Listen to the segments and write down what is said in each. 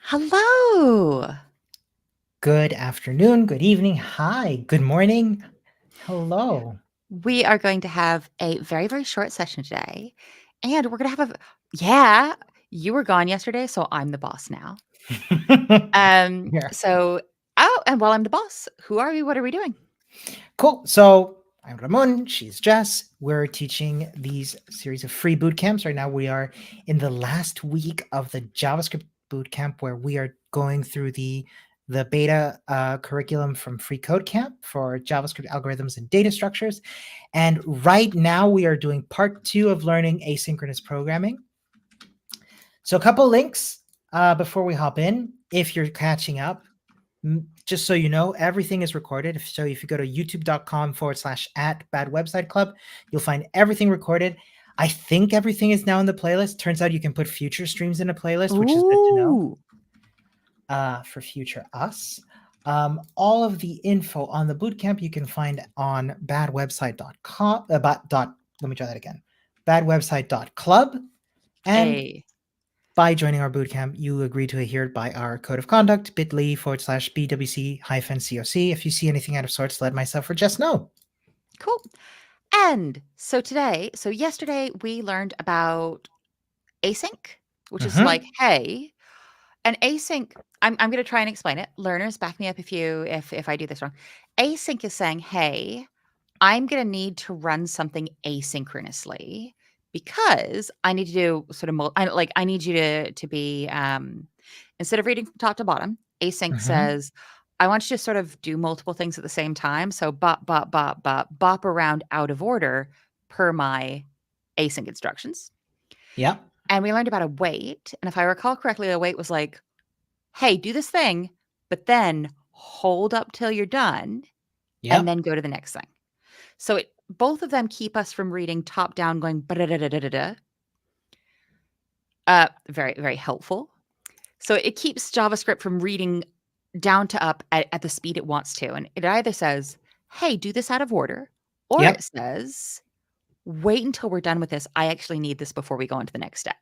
Hello. Good afternoon, good evening, hi, good morning, hello. We are going to have a very, very short session today, and we're going to have yeah, you were gone yesterday, so I'm the boss now. Um, Yeah, so, oh, and while I'm the boss, who are we? What are we doing? cool. So I'm Ramon, she's Jess. We're teaching these series of free boot camps. Right now, we are in the last week of the JavaScript boot camp where we are going through the beta curriculum from Free Code Camp for JavaScript algorithms and data structures. And right now, we are doing part 2 of learning asynchronous programming. So a couple links before we hop in, if you're catching up, just so you know, everything is recorded. So if you go to youtube.com/@badwebsiteclub, you'll find everything recorded. I think everything is now in the playlist. Turns out you can put future streams in a playlist, which is good to know Ooh. for future us. All of the info on the bootcamp you can find on badwebsite.com. Let me try that again. Badwebsite.club. And Hey. by joining our bootcamp, you agree to adhere by our code of conduct, bit.ly/BWC-COC. If you see anything out of sorts, let myself or Jess know. Cool. And so yesterday we learned about async, which is like, Mm-hmm. hey, an async, I'm going to try and explain it. Learners, back me up if I do this wrong. Async is saying, hey, I'm going to need to run something asynchronously because I need to do sort of I need you to be instead of reading from top to bottom, async Mm-hmm. says I want you to sort of do multiple things at the same time. So bop around out of order per my async instructions. Yep. And we learned about a wait. And if I recall correctly, a wait was like, hey, do this thing, but then hold up till you're done and Yep. then go to the next thing. So both of them keep us from reading top down, going ba-da-da-da-da-da. Very, very helpful. So it keeps JavaScript from reading down to up at the speed it wants to. And it either says, hey, do this out of order, or it Yep. says, wait until we're done with this. I actually need this before we go into the next step.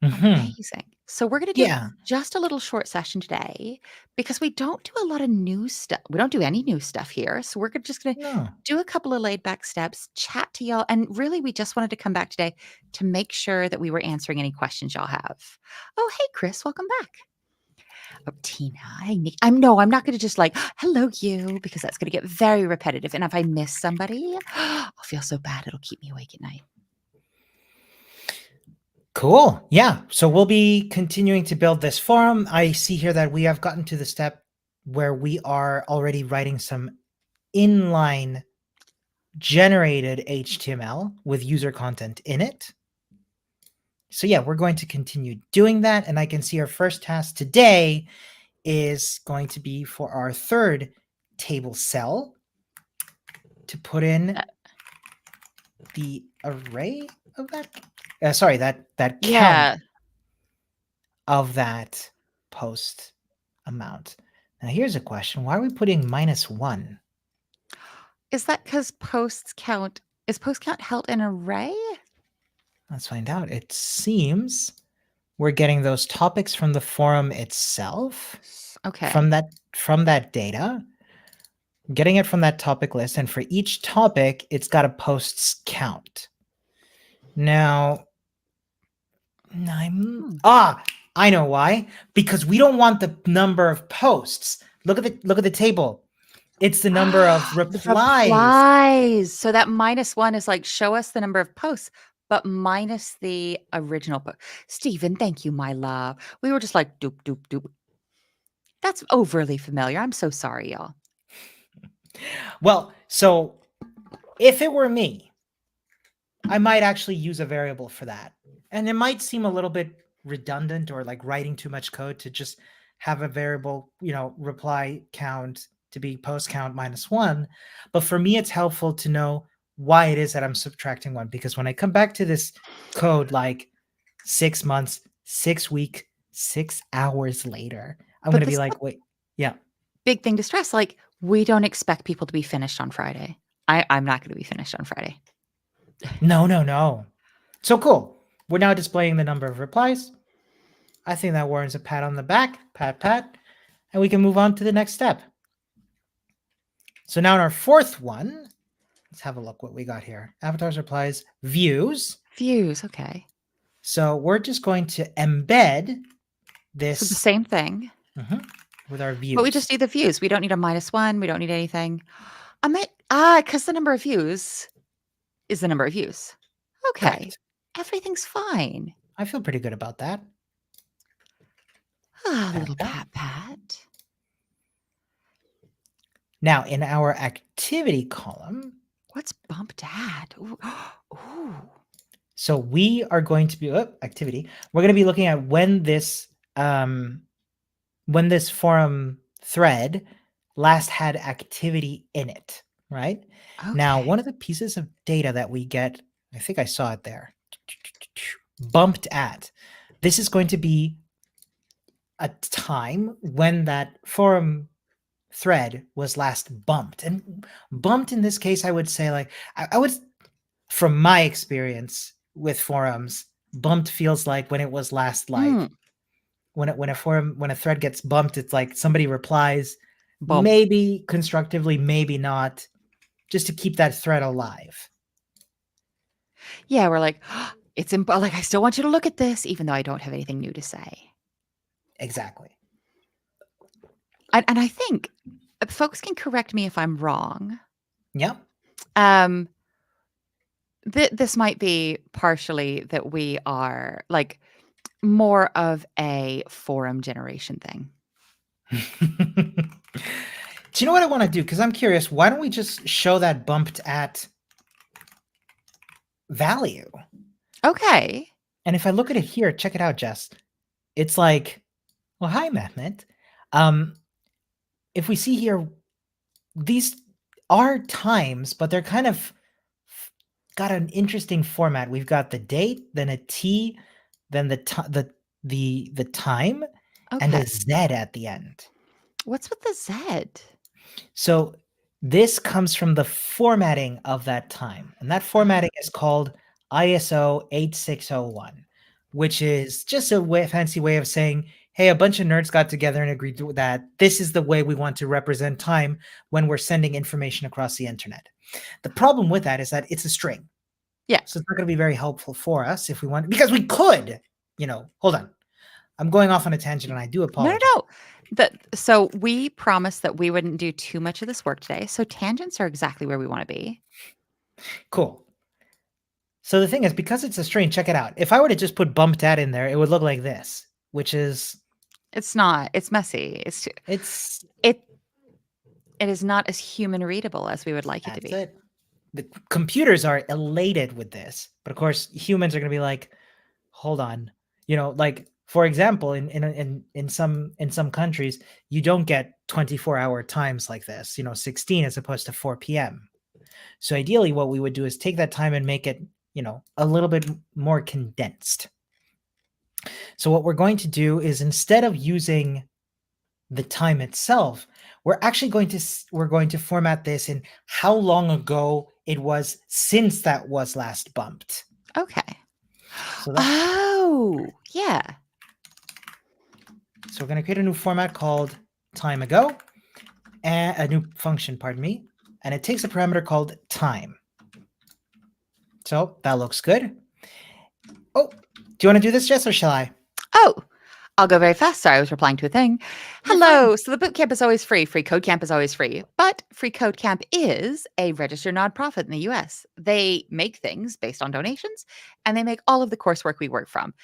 Mm-hmm. Amazing. So we're going to do Yeah. just a little short session today because we don't do a lot of new stuff. We don't do any new stuff here. So we're just going to No. do a couple of laid back steps, chat to y'all. And really, we just wanted to come back today to make sure that we were answering any questions y'all have. Oh, hey, Chris, welcome back. Oh, Tina. Hey, Nick. I'm not going to just like, hello, you, because that's going to get very repetitive. And if I miss somebody, I'll feel so bad. It'll keep me awake at night. Cool. Yeah. So we'll be continuing to build this forum. I see here that we have gotten to the step where we are already writing some inline generated HTML with user content in it. So yeah, we're going to continue doing that. And I can see our first task today is going to be for our third table cell to put in the array of that. Sorry, that count Yeah. of that post amount. Now here's a question: why are we putting -1? Is that because is post count held in array? Let's find out. It seems we're getting those topics from the forum itself, Okay. from that data, getting it from that topic list, and for each topic, it's got a posts count. Now, Hmm. I know why. Because we don't want the number of posts. Look at the table. It's the number of The replies. replies. So that -1 is like, show us the number of posts, but minus the original post. Stephen, thank you, my love. We were just like, doop, doop, doop. That's overly familiar. I'm so sorry, y'all. Well, so if it were me, I might actually use a variable for that. And it might seem a little bit redundant or like writing too much code to just have a variable, reply count to be post count -1. But for me, it's helpful to know why it is that I'm subtracting 1. Because when I come back to this code like 6 months, 6 weeks, 6 hours later, I'm going But to this be is a like, wait, yeah. big thing to stress. Like, we don't expect people to be finished on Friday. I'm not going to be finished on Friday. No, no, no. So cool. We're now displaying the number of replies. I think that warrants a pat on the back. Pat, pat. And we can move on to the next step. So now in our fourth one, let's have a look what we got here. Avatars, replies, views. Views, okay. So we're just going to embed So the this same thing, with our views. but we just need the views. We don't need a -1. We don't need anything. Because the number of views is the number of views. Okay. Correct. Everything's fine. I feel pretty good about that. Ah, Pat, little pat. pat pat. Now in our activity column, What's bumped at? Ooh. Ooh. so we are going to be activity. We're going to be looking at when this forum thread last had activity in it, right? Now, Okay. one of the pieces of data that we get, I think I saw it there, bumped at. This is going to be a time when that forum thread was last bumped. And bumped in this case, I would say, like, I would, from my experience with forums, bumped feels like when it was last live. When a thread gets bumped, it's like somebody replies, Bump. maybe constructively, maybe not, just to keep that thread alive. Yeah, we're like, like, I still want you to look at this, even though I don't have anything new to say. Exactly. And I think folks can correct me if I'm wrong. Yeah. This might be partially that we are like more of a forum generation thing. Do you know what I want to do? Because I'm curious. Why don't we just show that bumped at value? Okay. And if I look at it here, check it out, Jess. It's like, well, hi, Mehmet. If we see here, these are times, but they're kind of got an interesting format. We've got the date, then a T, then the time, and Okay. a Z at the end. What's with the Z? So this comes from the formatting of that time, and that formatting is called ISO 8601, which is just a fancy way of saying, hey, a bunch of nerds got together and agreed that this is the way we want to represent time when we're sending information across the internet. The problem with that is that it's a string. Yeah. So it's not going to be very helpful for us if we want, because we could, hold on. I'm going off on a tangent and I do apologize. No. So we promised that we wouldn't do too much of this work today. So tangents are exactly where we want to be. Cool. So the thing is, because it's a string, check it out. If I were to just put bumped at in there, it would look like this, which is... It's not. It's messy. It is not as human readable as we would like it to be. That's it. The computers are elated with this, but of course humans are going to be like, hold on, like, for example, in some countries, you don't get 24-hour times like this, 16 as opposed to 4 p.m. So ideally what we would do is take that time and make it, a little bit more condensed. So what we're going to do is, instead of using the time itself, we're going to format this in how long ago it was since that was last bumped. Okay. So yeah. So we're going to create a new format called time ago, and a new function, pardon me, and it takes a parameter called time. So that looks good. Oh, do you want to do this, Jess, or shall I? Oh, I'll go very fast. Sorry, I was replying to a thing. Hello. So the boot camp is always free. Free Code Camp is always free. But Free Code Camp is a registered nonprofit in the US. They make things based on donations, and they make all of the coursework we work from.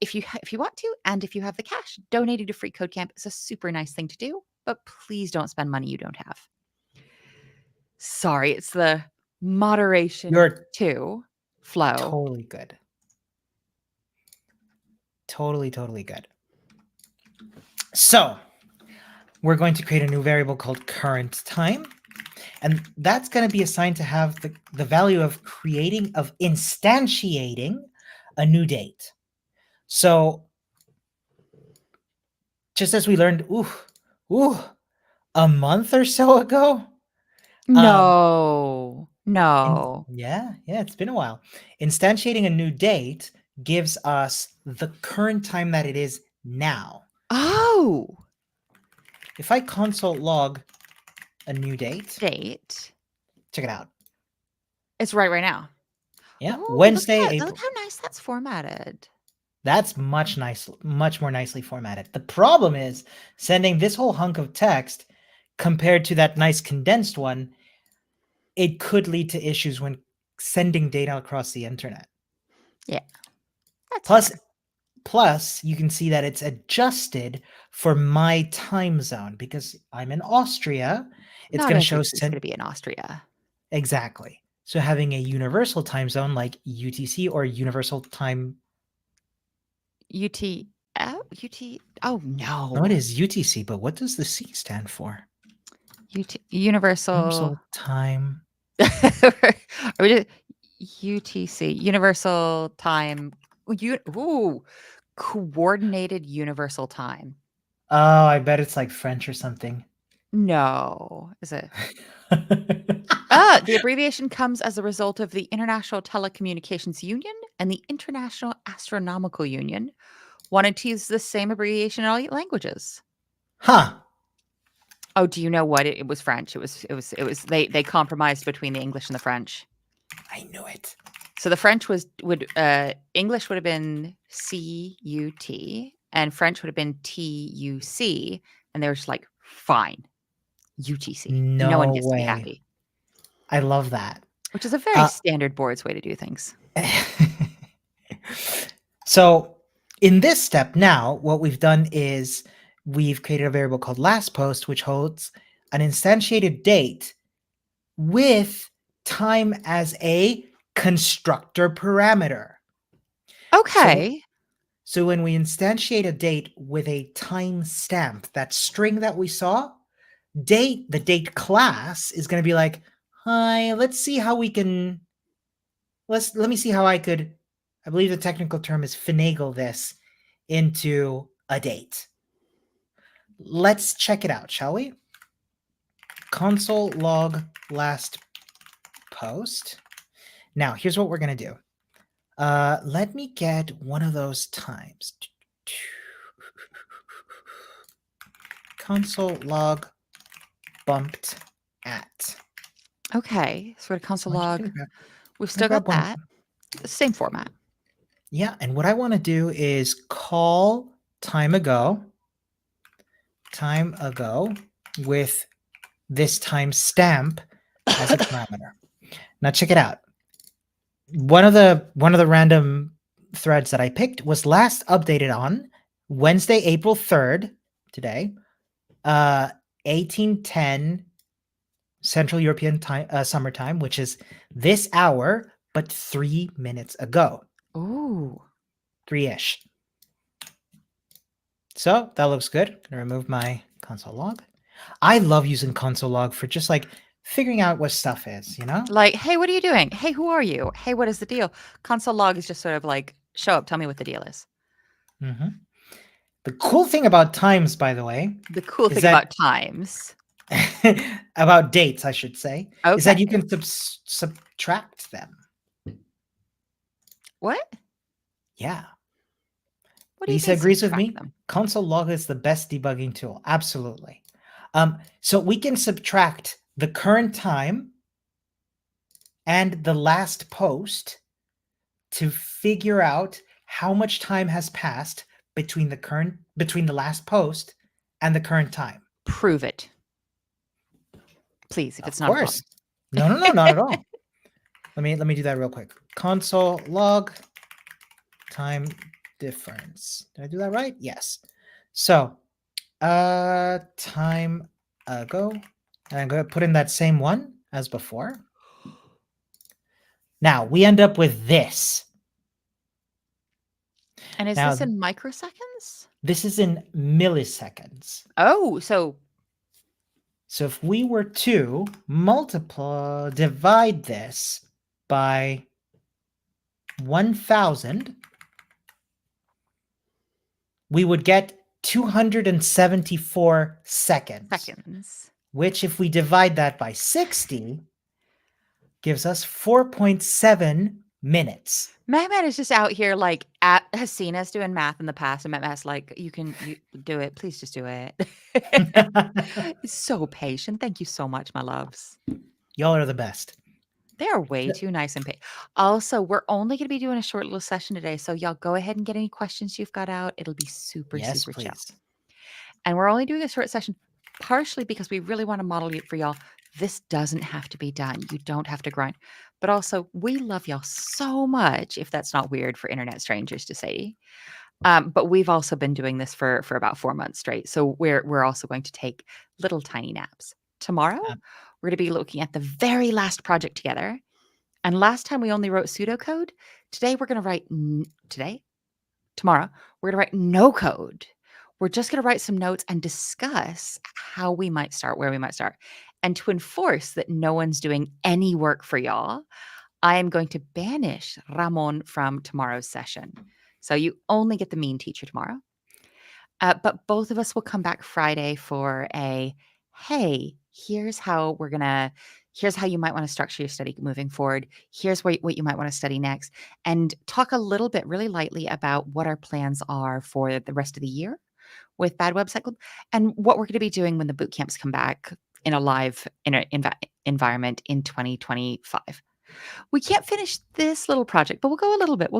If you want to, and if you have the cash, donating to Free Code Camp is a super nice thing to do. But please don't spend money you don't have. Sorry, it's the moderation to flow. Totally good. Totally good. So we're going to create a new variable called current time, and that's going to be assigned to have the value of instantiating a new date. So just as we learned, a month or so ago. No. Yeah, it's been a while. Instantiating a new date gives us the current time that it is now. Oh, If I console log a new date, date. check it out. It's right now. Yeah, Oh, Wednesday, look April. how nice that's formatted. That's much more nicely formatted. The problem is sending this whole hunk of text compared to that nice condensed one, it could lead to issues when sending data across the internet. Yeah, that's Plus, fair. plus you can see that it's adjusted for my time zone because I'm in Austria. It's Not going to show everybody's going to be in Austria. exactly. So having a universal time zone like UTC or universal time. UT. UT. Oh No, it no. is UTC, but what does the C stand for? Universal. Universal time. Are we just UTC? Universal time. Ooh, coordinated universal time. Oh, I bet it's like French or something. No, is it? The abbreviation comes as a result of the International Telecommunications Union and the International Astronomical Union wanted to use the same abbreviation in all languages. Huh. Oh, do you know what? It was French. They compromised between the English and the French. I knew it. So the French English would have been CUT and French would have been TUC, and they were just like, fine, UTC. No one No gets to be way. happy, I love that. which is a very standard boards way to do things. So in this step now, what we've done is we've created a variable called last post, which holds an instantiated date with time as a constructor parameter. Okay. So when we instantiate a date with a timestamp, that string that we saw, the date class is going to be like, hi, let's see how we can, let me see how I could, I believe the technical term is finagle this into a date. Let's check it out, shall we? Console log last post. Now, here's what we're going to do. Let me get one of those times. Console log bumped at. Okay. So we're at console log. We've still grab got one. that. Same format. Yeah, and what I want to do is call time ago with this timestamp as a parameter. Now check it out. One of the random threads that I picked was last updated on Wednesday, April 3rd, today, 1810 Central European time, summertime, which is this hour, but 3 minutes ago. Ooh. 3-ish. So that looks good. Gonna remove my console log. I love using console log for just like figuring out what stuff is, you know? Like, hey, what are you doing? Hey, who are you? Hey, what is the deal? Console log is just sort of like, show up, tell me what the deal is. Mm-hmm. The cool thing about times, by the way, The cool is thing that about times. about dates, I should say, is that Okay. you can subtract them. What? Yeah. What do you Lisa mean agrees with subtract me. them? Console log is the best debugging tool. Absolutely. So we can subtract the current time and the last post to figure out how much time has passed between the last post and the current time. Prove it. Please, if Of it's not a course. problem. No, not at all. Let me do that real quick. Console log time difference. Did I do that right? Yes. So, time ago, and I'm going to put in that same one as before. Now we end up with this. And is Now, this in microseconds? this is in milliseconds. Oh, so So if we were to divide this by 1,000, we would get 274 seconds. Which if we divide that by 60, gives us 4.7 minutes. Mehmet is just out here has seen us doing math in the past, and Mehmet's like, you do it. Please just do it. He's so patient. Thank you so much, my loves. Y'all are the best. They are way too nice and patient. Also, we're only going to be doing a short little session today, so y'all go ahead and get any questions you've got out. It'll be super, Yes, super chill. please. And we're only doing a short session partially because we really want to model it for y'all. This doesn't have to be done. You don't have to grind. But also, we love y'all so much, if that's not weird for internet strangers to say. But we've also been doing this for about 4 months straight. So we're also going to take little tiny naps. Tomorrow, Um, we're going to be looking at the very last project together. And last time we only wrote pseudocode. Today we're going to write tomorrow, we're going to write no code. We're just going to write some notes and discuss how we might start, where we might start. And to enforce that no one's doing any work for y'all, I am going to banish Ramon from tomorrow's session. So you only get the mean teacher tomorrow. But both of us will come back Friday for hey, here's how you might want to structure your study moving forward. Here's what you might want to study next, and talk a little bit really lightly about what our plans are for the rest of the year with Bad Website Club, and what we're going to be doing when the boot camps come back in a live environment in 2025. We can't finish this little project, but we'll go a little bit.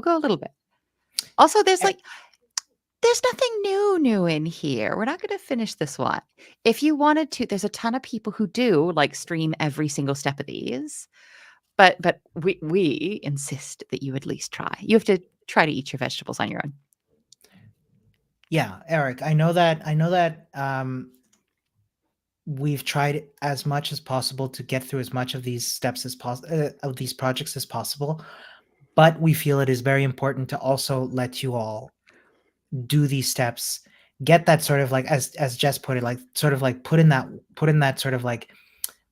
Also, there's nothing new in here. We're not going to finish this one. If you wanted to, there's a ton of people who do stream every single step of these, but we insist that you at least try. You have to try to eat your vegetables on your own. Yeah, Eric, I know that we've tried as much as possible to get through as much of these steps as possible, of these projects as possible, but we feel it is very important to also let you all do these steps, get that sort of as Jess put it, put in that sort of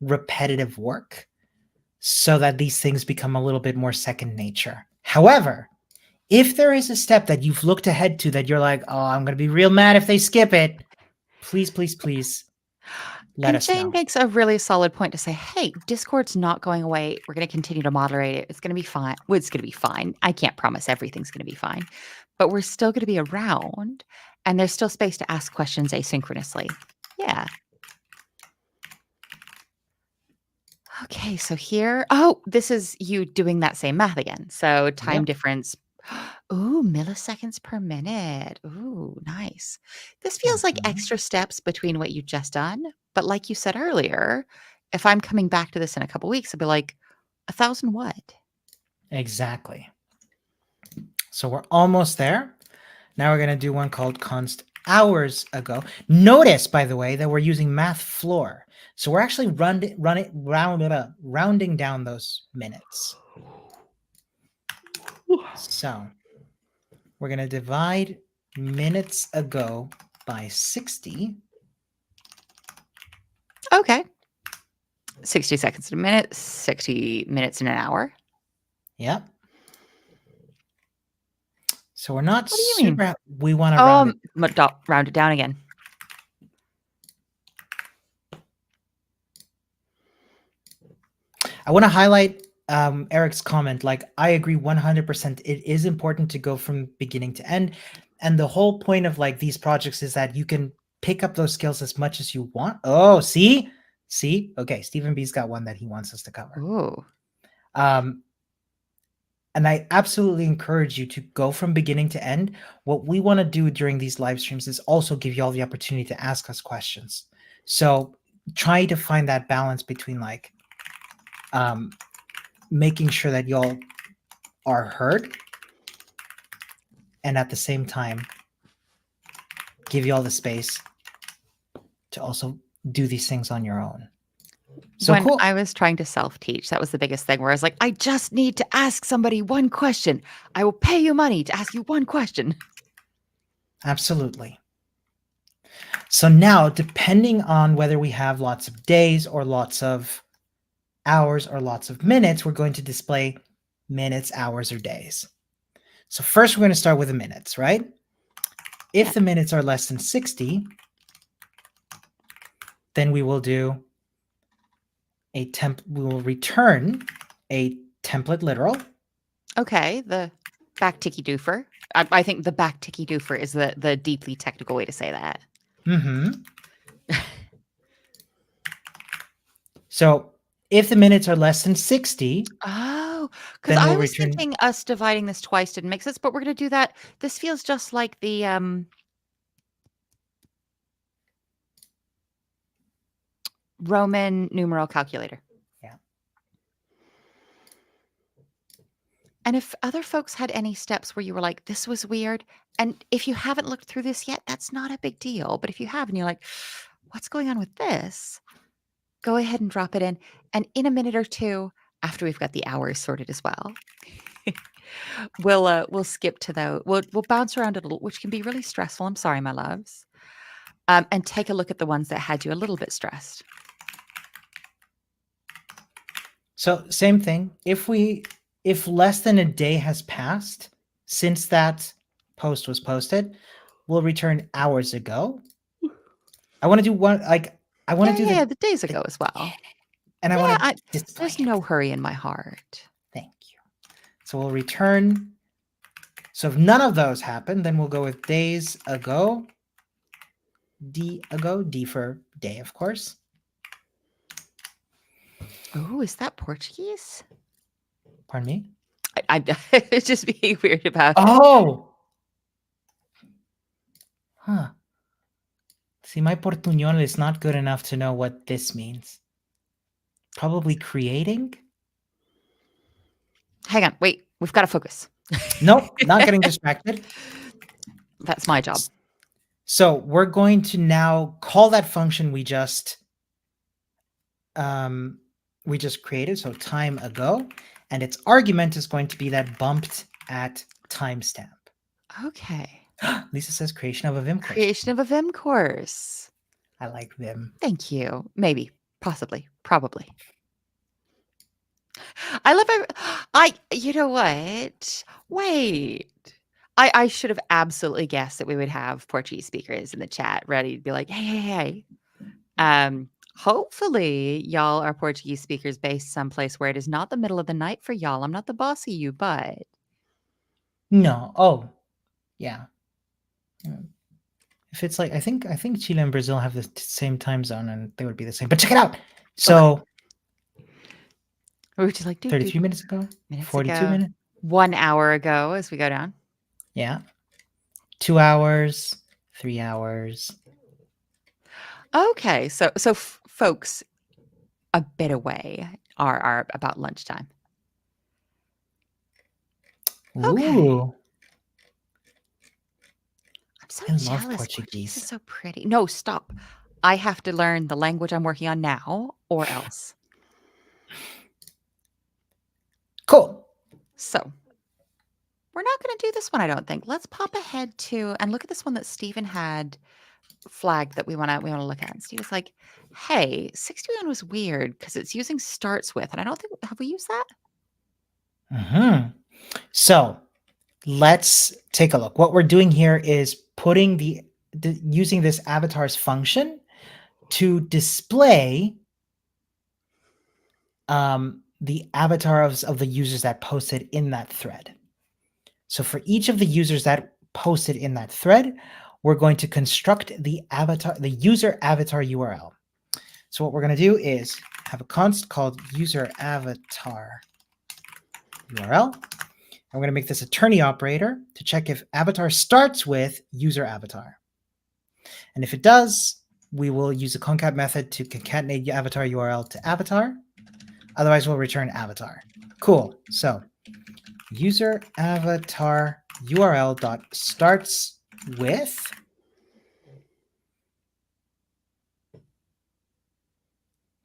repetitive work, so that these things become a little bit more second nature. However, if there is a step that you've looked ahead to that you're like, oh, I'm going to be real mad if they skip it, please let us Jane know. makes a really solid point to say, hey, Discord's not going away. We're going to continue to moderate it. It's going to be fine. Well, it's going to be fine. I can't promise everything's going to be fine, but we're still going to be around, and there's still space to ask questions asynchronously. Yeah. Okay, so here, this is you doing that same math again. So time Yep. difference. Ooh, milliseconds per minute. Ooh, nice. This feels like extra steps between what you just done. But like you said earlier, if I'm coming back to this in a couple weeks, I'll be like, 1,000 what? Exactly. So we're almost there. Now we're going to do one called const hours ago. Notice, by the way, that we're using math floor. So we're actually rounding down those minutes. So we're going to divide minutes ago by 60. Okay. 60 seconds in a minute, 60 minutes in an hour. Yep. So we're not What do you mean? super. We want to round it down again. I want to highlight Eric's comment. I agree 100%. It is important to go from beginning to end. And the whole point of these projects is that you can pick up those skills as much as you want. Oh, see? Okay, Stephen B's got one that he wants us to cover. Ooh. And I absolutely encourage you to go from beginning to end. What we want to do during these live streams is also give you all the opportunity to ask us questions. So try to find that balance between making sure that y'all are heard, and at the same time give you all the space to also do these things on your own. So When cool. I was trying to self-teach, that was the biggest thing, where I was like, I just need to ask somebody one question. I will pay you money to ask you one question. Absolutely. So now, depending on whether we have lots of days or lots of hours or lots of minutes, we're going to display minutes, hours, or days. So first we're going to start with the minutes, right? If the minutes are less than 60, then we will do we will return a template literal. Okay, the backticky doofer. I think the backticky doofer is the deeply technical way to say that. Mm-hmm. So if the minutes are less than 60, Oh, because then I we'll was return. thinking us dividing this twice didn't make sense, but we're gonna do that. This feels just like the Roman numeral calculator. Yeah. And if other folks had any steps where you were like, this was weird, and if you haven't looked through this yet, that's not a big deal. But if you have and you're like, what's going on with this? Go ahead and drop it in. And in a minute or two, after we've got the hours sorted as well, we'll skip to the we'll bounce around a little, which can be really stressful. I'm sorry, my loves. And take a look at the ones that had you a little bit stressed. So same thing. If less than a day has passed since that post was posted, we'll return hours ago. I want to do one like I want to do Yeah, the days the ago as well. and I Yeah, want to display there's it. no hurry in my heart. Thank you. So we'll return. So if none of those happen, then we'll go with days ago. D for day, of course. Oh, is that Portuguese? Pardon me. I it's just being weird about it. Oh. Huh. See, my portuñol is not good enough to know what this means. Probably creating? Hang on, wait, we've got to focus. Nope, not getting distracted. That's my job. So we're going to now call that function we just created, so time ago, and its argument is going to be that bumped at timestamp. Okay. Lisa says creation of a Vim course. Creation of a Vim course. I like Vim. Thank you. Maybe, possibly, probably. I love you know what? Wait. I should have absolutely guessed that we would have Portuguese speakers in the chat ready to be like, hey. Hopefully y'all are Portuguese speakers based someplace where it is not the middle of the night for y'all. I'm not the boss of you, but No. Oh, yeah. If it's like I think Chile and Brazil have the same time zone and they would be the same. But check it out. So or would you like 33 minutes ago? 42 ago, minutes? 1 hour ago as we go down? Yeah. 2 hours, 3 hours. Okay, so folks a bit away are about lunchtime. Okay. Ooh. I'm so I love jealous. Portuguese. Portuguese is so pretty. No, stop. I have to learn the language I'm working on now or else. Cool. So we're not going to do this one, I don't think. Let's pop ahead to and look at this one that Stephen had flagged that we want to look at. And Steve was like, "Hey, 61 was weird because it's using starts with," and I don't think have we used that? Mm-hmm. So let's take a look. What we're doing here is putting using this avatar's function to display the avatar of the users that posted in that thread. So for each of the users that posted in that thread, we're going to construct the user avatar URL. So what we're going to do is have a const called user avatar URL. I'm going to make this a ternary operator to check if avatar starts with user avatar. And if it does, we will use a concat method to concatenate the avatar URL to avatar. Otherwise, we'll return avatar. Cool. So user avatar URL dot starts with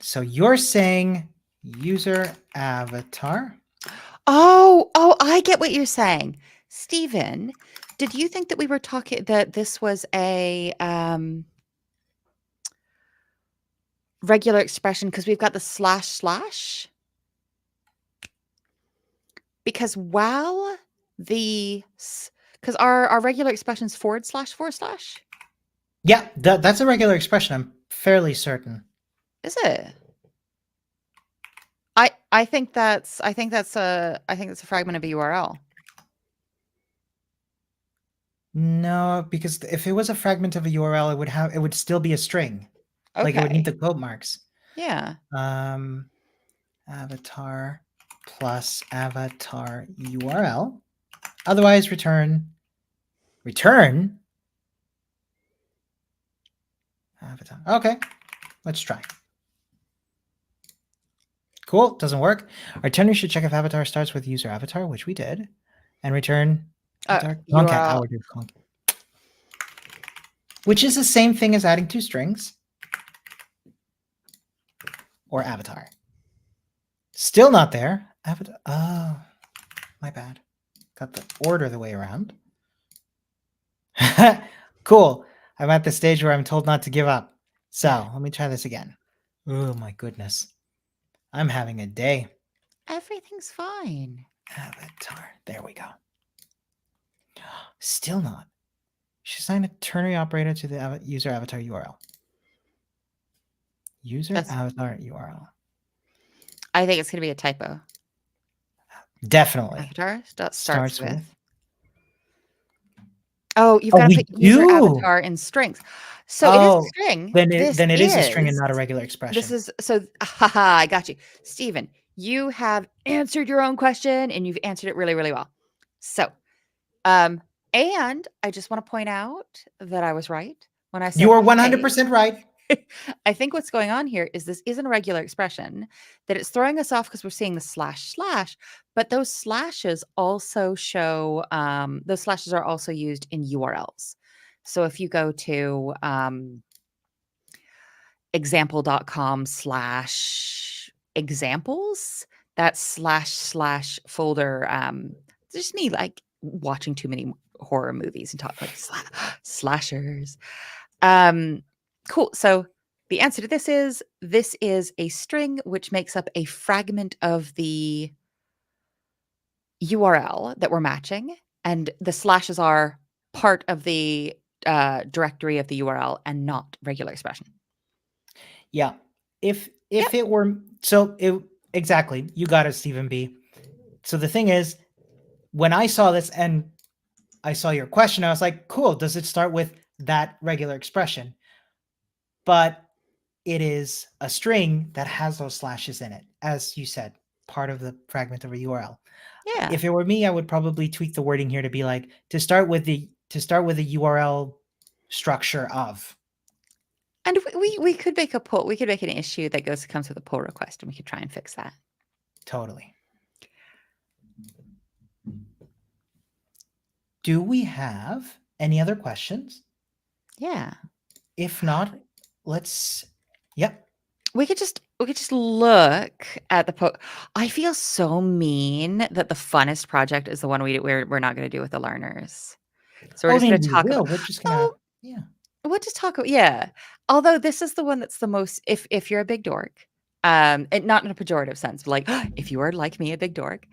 so you're saying user avatar. Oh, I get what you're saying. Stephen, did you think that we were talking that this was a regular expression because we've got the // because while because our regular expressions / // Yeah, that's a regular expression. I'm fairly certain. is it? I think that's a fragment of a URL. No, because if it was a fragment of a URL, it would still be a string. Like it would need Okay. the quote marks. Yeah. Avatar plus avatar URL. Otherwise, return avatar. Okay, let's try. Cool, doesn't work. Return, we should check if avatar starts with user avatar, which we did, and return avatar concat. URL. Our concat, which is the same thing as adding two strings or avatar. Still not there. Avatar. Oh, my bad. Got the order the way around. Cool. I'm at the stage where I'm told not to give up. So let me try this again. Oh my goodness. I'm having a day. Everything's fine. Avatar. There we go. Still not. Should assign a ternary operator to the user avatar URL. User avatar URL. I think it's going to be a typo. Definitely. Avatar starts with. Oh, you've got to put do? user avatar in strings. So it is a string. Then it is a string and not a regular expression. This is so. Haha, I got you, Stephen. You have answered your own question, and you've answered it really, really well. So, and I just want to point out that I was right when I said you are 100% right. I think what's going on here is this isn't a regular expression, that it's throwing us off because we're seeing the slash, but those slashes also show, those slashes are also used in URLs. So if you go to example.com/examples, that / folder, just me like watching too many horror movies and talk like slashers. Cool. So the answer to this is a string which makes up a fragment of the URL that we're matching, and the slashes are part of the directory of the URL and not regular expression. Yeah. If it were exactly, you got it, Stephen B. So the thing is, when I saw this and I saw your question, I was like, cool, does it start with that regular expression? But it is a string that has those slashes in it, as you said, part of the fragment of a URL. Yeah. If it were me, I would probably tweak the wording here to be like, to start with the URL structure of. And we could make a pull. We could make an issue that comes with a pull request, and we could try and fix that. Totally. Do we have any other questions? Yeah. If not, let's. Yep. We could just look at the I feel so mean that the funnest project is the one we're not going to do with the learners. So we're just going to talk about. We're just gonna. Yeah. We'll just talk about. Yeah. Although this is the one that's the most. If you're a big dork, and not in a pejorative sense, but like if you are like me, a big dork,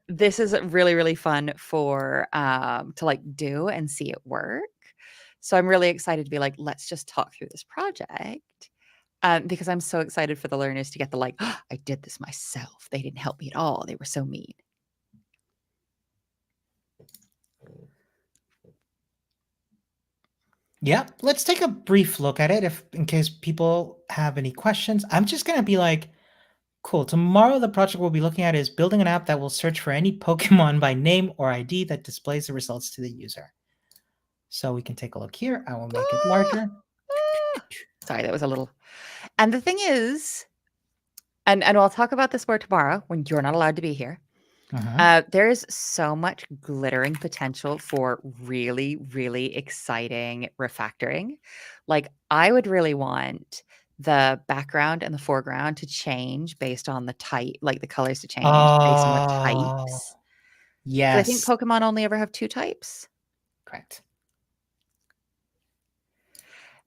this is really, really fun for to like do and see it work. So I'm really excited to be like, let's just talk through this project. Because I'm so excited for the learners to get the like, I did this myself. They didn't help me at all. They were so mean. Yeah, let's take a brief look at it in case people have any questions. I'm just going to be like, cool. Tomorrow, the project we'll be looking at is building an app that will search for any Pokemon by name or ID that displays the results to the user. So we can take a look here. I will make it larger. Sorry, that was a little. And the thing is, and I'll talk about this more tomorrow when you're not allowed to be here. There is so much glittering potential for really, really exciting refactoring. Like I would really want the background and the foreground to change based on the type, like the colors to change based on the types. Yes. I think Pokemon only ever have 2 types. Correct.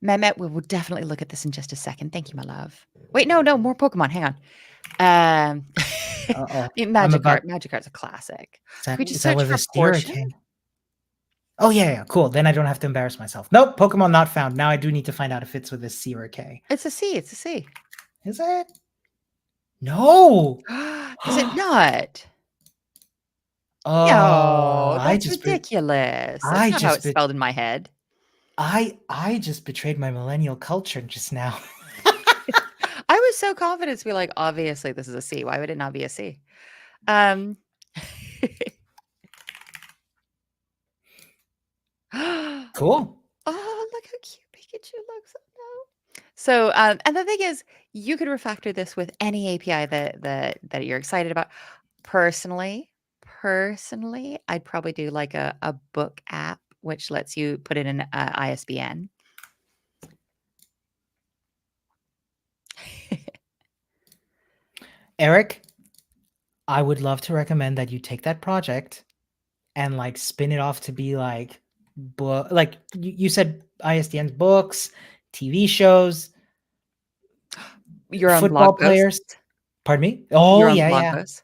Mehmet, we will definitely look at this in just a second. Thank you, my love. Wait, no, more Pokemon. Hang on. Magikarp's a classic. Is that where the Steerer came? Oh yeah, cool. Then I don't have to embarrass myself. Nope, Pokemon not found. Now I do need to find out if it's with a C or a K. It's a C. It's a C. Is it? No. Does it not? Oh, No, that's ridiculous. That's I not how just it's bet spelled in my head. I just betrayed my millennial culture just now. I was so confident to be like, obviously this is a C. Why would it not be a C? Um, Cool. oh, look how cute Pikachu looks. Oh, no. So, and the thing is, you could refactor this with any API that you're excited about. Personally, I'd probably do like a book app, which lets you put in an ISBN. Eric, I would love to recommend that you take that project and like spin it off to be like book, like you said ISDN's books, TV shows, Your own blog football players. posts. Pardon me? Oh Your own yeah, blog yeah. posts.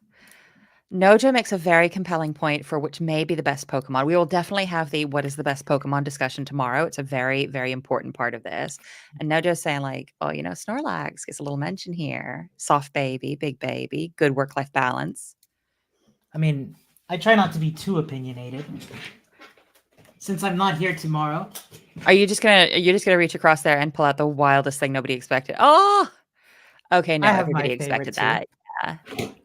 Nojo makes a very compelling point for which may be the best Pokemon. We will definitely have the what is the best Pokemon discussion tomorrow. It's a very, very important part of this. And Nojo's saying, like, oh, Snorlax gets a little mention here. Soft baby, big baby, good work-life balance. I mean, I try not to be too opinionated. Since I'm not here tomorrow. Are you just gonna reach across there and pull out the wildest thing nobody expected? Oh, okay, no, I have everybody my expected favorite that. Yeah. too.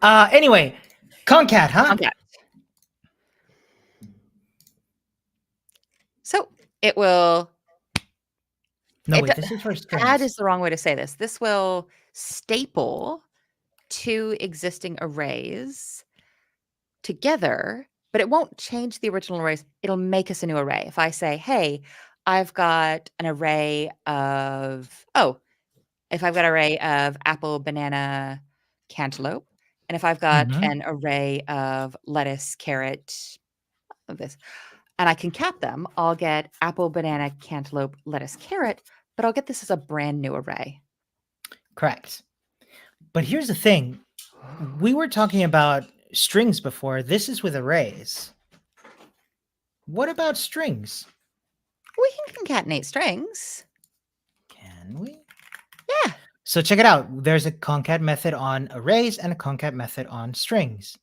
Anyway, Concat, huh? Okay. So it will. No, wait, this is for Add strings. is the wrong way to say this. This will staple two existing arrays together, but it won't change the original arrays. It'll make us a new array. If I say, hey, I've got an array of, if I've got an array of apple, banana, cantaloupe, and if I've got Mhm. an array of lettuce, carrot, of this, and I can cap them, I'll get apple, banana, cantaloupe, lettuce, carrot, but I'll get this as a brand new array. Correct. But here's the thing. We were talking about strings before. This is with arrays. What about strings? We can concatenate strings. Can we? Yeah. So check it out. There's a concat method on arrays and a concat method on strings.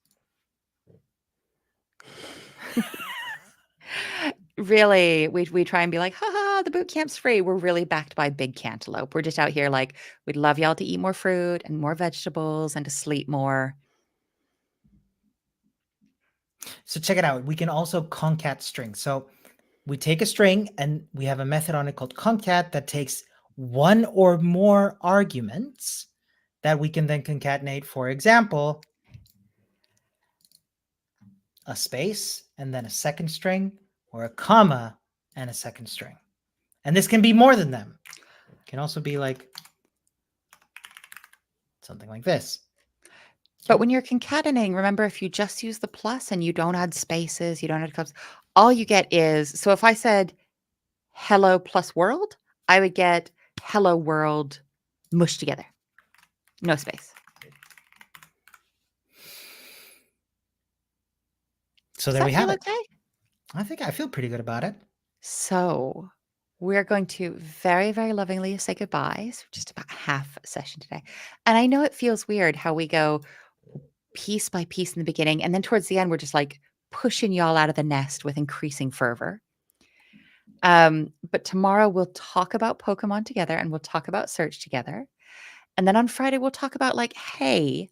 Really, we try and be like, haha, the boot camp's free. We're really backed by Big Cantaloupe. We're just out here like, we'd love y'all to eat more fruit and more vegetables and to sleep more. So check it out. We can also concat strings. So we take a string and we have a method on it called concat that takes one or more arguments that we can then concatenate. For example, a space and then a second string, or a comma and a second string. And this can be more than them. It can also be like something like this. But when you're concatenating, remember, if you just use the plus and you don't add spaces, you don't add cups, all you get is, so if I said hello plus world, I would get hello world mushed together. No space. So Does there we that feel have it. okay? I think I feel pretty good about it. So we're going to very, very lovingly say goodbye. So just about half a session today. And I know it feels weird how we go piece by piece in the beginning. And then towards the end, we're just like pushing y'all out of the nest with increasing fervor. But tomorrow we'll talk about Pokemon together and we'll talk about search together. And then on Friday, we'll talk about like, hey,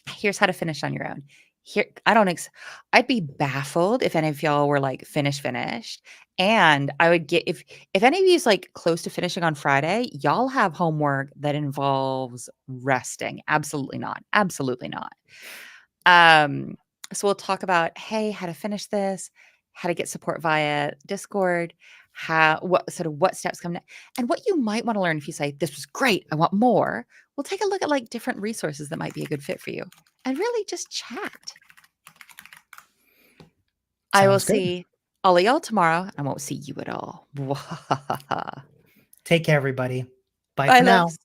here's how to finish on your own. Here, I'd be baffled if any of y'all were like finished. And I would get if any of you's like close to finishing on Friday, y'all have homework that involves resting. Absolutely not. Absolutely not. So we'll talk about, hey, how to finish this, how to get support via Discord, what steps come next, and what you might want to learn if you say, this was great, I want more. We'll take a look at like different resources that might be a good fit for you and really just chat. I will Sounds good. see all of y'all tomorrow. I won't see you at all. Take care, everybody. Bye Bye, for now. loves.